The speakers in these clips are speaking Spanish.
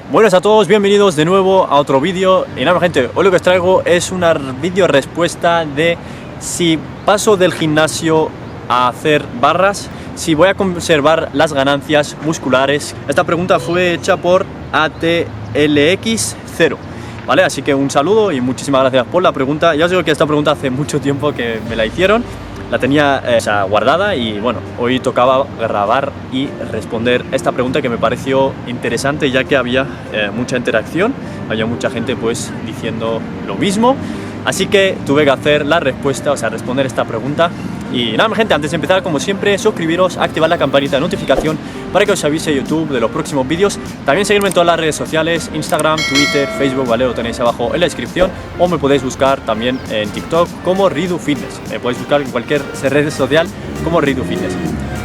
Buenas a todos, bienvenidos de nuevo a otro vídeo. Y nada, gente, hoy lo que os traigo es una vídeo respuesta de si paso del gimnasio a hacer barras, si voy a conservar las ganancias musculares. Esta pregunta fue hecha por ATLX0, ¿vale? Así que un saludo y muchísimas gracias por la pregunta. Ya os digo que esta pregunta hace mucho tiempo que me la hicieron. La tenía guardada y bueno, hoy tocaba grabar y responder esta pregunta que me pareció interesante, ya que había mucha interacción, había mucha gente pues diciendo lo mismo, así que tuve que hacer la respuesta, responder esta pregunta. Y nada, gente, antes de empezar, como siempre, suscribiros, activar la campanita de notificación para que os avise YouTube de los próximos vídeos. También seguirme en todas las redes sociales, Instagram, Twitter, Facebook, ¿vale? Lo tenéis abajo en la descripción, o me podéis buscar también en TikTok como Ridu Fitness. Me podéis buscar en cualquier red social como Ridu Fitness.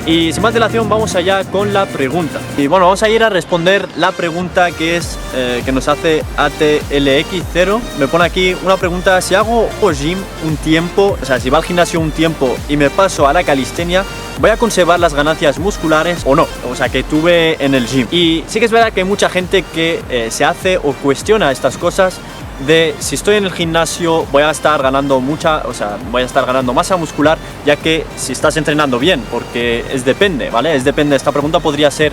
Y sin más dilación, vamos allá con la pregunta. Y bueno, vamos a ir a responder la pregunta que es que nos hace ATLX0. Me pone aquí una pregunta: si hago gym un tiempo, si va al gimnasio un tiempo y me paso a la calistenia, ¿voy a conservar las ganancias musculares o no? Que tuve en el gym. Y sí que es verdad que hay mucha gente que se hace o cuestiona estas cosas de si estoy en el gimnasio voy a estar ganando voy a estar ganando masa muscular, ya que si estás entrenando bien, porque depende, ¿vale? Depende. Esta pregunta podría ser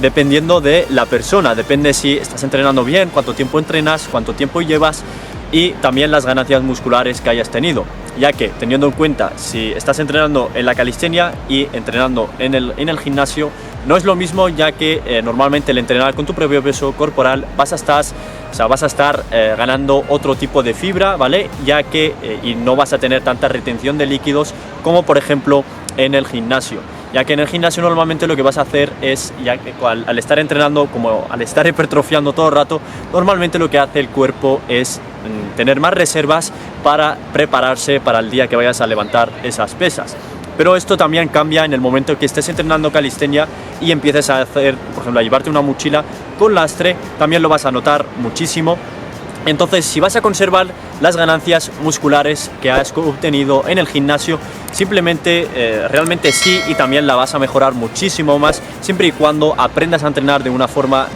dependiendo de la persona, depende si estás entrenando bien, cuánto tiempo entrenas, cuánto tiempo llevas y también las ganancias musculares que hayas tenido, ya que teniendo en cuenta si estás entrenando en la calistenia y entrenando en el gimnasio, no es lo mismo, ya que normalmente el entrenar con tu propio peso corporal vas a estar ganando otro tipo de fibra, ¿vale? Ya que y no vas a tener tanta retención de líquidos como por ejemplo en el gimnasio, ya que en el gimnasio normalmente lo que vas a hacer es, ya que al estar entrenando, como al estar hipertrofiando todo el rato, normalmente lo que hace el cuerpo es tener más reservas para prepararse para el día que vayas a levantar esas pesas. Pero esto también cambia en el momento que estés entrenando calistenia y empieces a hacer, por ejemplo, a llevarte una mochila con lastre, también lo vas a notar muchísimo. Entonces, si vas a conservar las ganancias musculares que has obtenido en el gimnasio, simplemente, realmente sí, y también la vas a mejorar muchísimo más, siempre y cuando aprendas a entrenar de una forma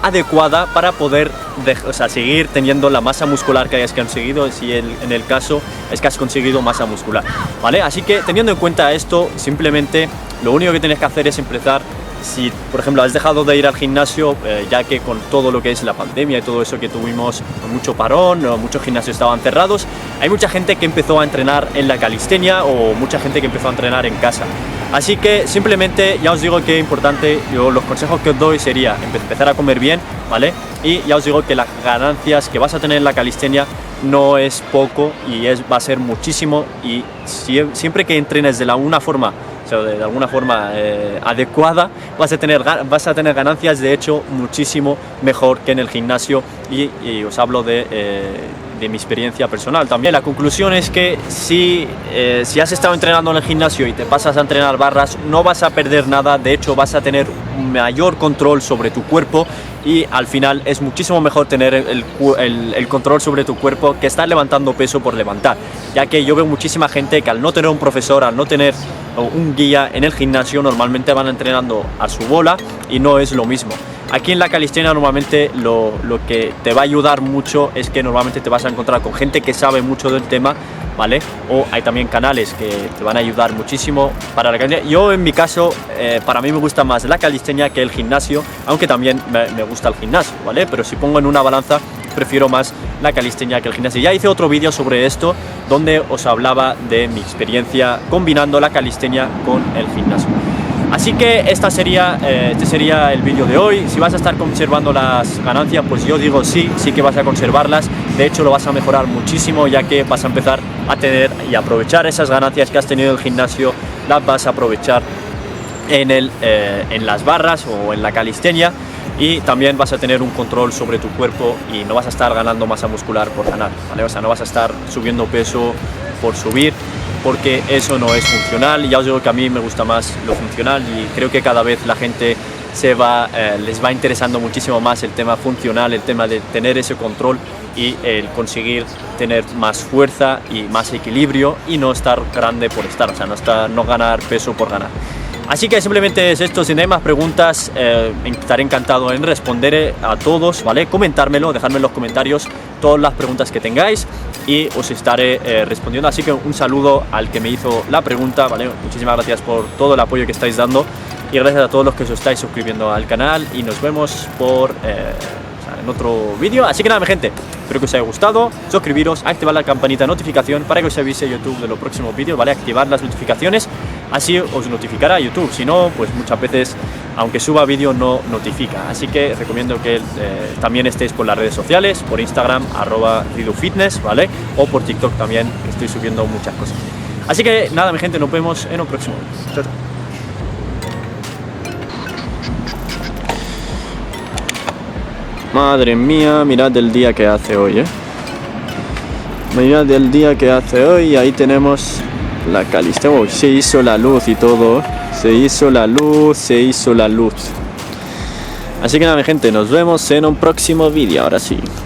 adecuada para poder seguir teniendo la masa muscular que hayas conseguido, si en el caso es que has conseguido masa muscular, ¿vale? Así que teniendo en cuenta esto, simplemente lo único que tienes que hacer es empezar. Si por ejemplo has dejado de ir al gimnasio, ya que con todo lo que es la pandemia y todo eso que tuvimos mucho parón, muchos gimnasios estaban cerrados, hay mucha gente que empezó a entrenar en la calistenia o mucha gente que empezó a entrenar en casa. Así que simplemente ya os digo que es importante, los consejos que os doy sería empezar a comer bien, ¿vale? Y ya os digo que las ganancias que vas a tener en la calistenia no es poco y va a ser muchísimo, y siempre que entrenes de alguna forma adecuada, vas a tener ganancias, de hecho, muchísimo mejor que en el gimnasio, y os hablo de mi experiencia personal también. La conclusión es que si has estado entrenando en el gimnasio y te pasas a entrenar barras, no vas a perder nada, de hecho vas a tener un mayor control sobre tu cuerpo, y al final es muchísimo mejor tener el control sobre tu cuerpo que estar levantando peso por levantar, ya que yo veo muchísima gente que al no tener un profesor, al no tener un guía en el gimnasio, normalmente van entrenando a su bola y no es lo mismo. Aquí en la calistenia normalmente lo que te va a ayudar mucho es que normalmente te vas a encontrar con gente que sabe mucho del tema, ¿vale? O hay también canales que te van a ayudar muchísimo para la calistenia. Yo en mi caso, para mí me gusta más la calistenia que el gimnasio, aunque también me gusta el gimnasio, ¿vale? Pero si pongo en una balanza, prefiero más la calistenia que el gimnasio. Ya hice otro vídeo sobre esto donde os hablaba de mi experiencia combinando la calistenia con el gimnasio. Así que este sería el vídeo de hoy. Si vas a estar conservando las ganancias, pues yo digo sí que vas a conservarlas. De hecho, lo vas a mejorar muchísimo, ya que vas a empezar a tener y aprovechar esas ganancias que has tenido en el gimnasio, las vas a aprovechar en las barras o en la calistenia, y también vas a tener un control sobre tu cuerpo y no vas a estar ganando masa muscular por ganar, ¿vale? No vas a estar subiendo peso por subir, porque eso no es funcional. Y ya os digo que a mí me gusta más lo funcional, y creo que cada vez la gente les va interesando muchísimo más el tema funcional, el tema de tener ese control y el conseguir tener más fuerza y más equilibrio y no estar grande por estar, no ganar peso por ganar. Así que simplemente es esto, si no hay más preguntas, estaré encantado en responder a todos, ¿vale? Comentármelo, dejadme en los comentarios todas las preguntas que tengáis y os estaré respondiendo. Así que un saludo al que me hizo la pregunta, ¿vale? Muchísimas gracias por todo el apoyo que estáis dando y gracias a todos los que os estáis suscribiendo al canal y nos vemos en otro vídeo. Así que nada, mi gente, espero que os haya gustado, suscribiros, activar la campanita de notificación para que os avise YouTube de los próximos vídeos, ¿vale? Activar las notificaciones, así os notificará YouTube. Si no, pues muchas veces, aunque suba vídeo, no notifica. Así que recomiendo que también estéis por las redes sociales, por Instagram, @ridufitness, ¿vale? O por TikTok también, que estoy subiendo muchas cosas. Así que nada, mi gente, nos vemos en un próximo vídeo. Chao, chao. Madre mía, mirad el día que hace hoy, Mirad el día que hace hoy. Ahí tenemos la Calistenia. Oh, se hizo la luz y todo. Se hizo la luz. Así que nada, mi gente, nos vemos en un próximo vídeo. Ahora sí.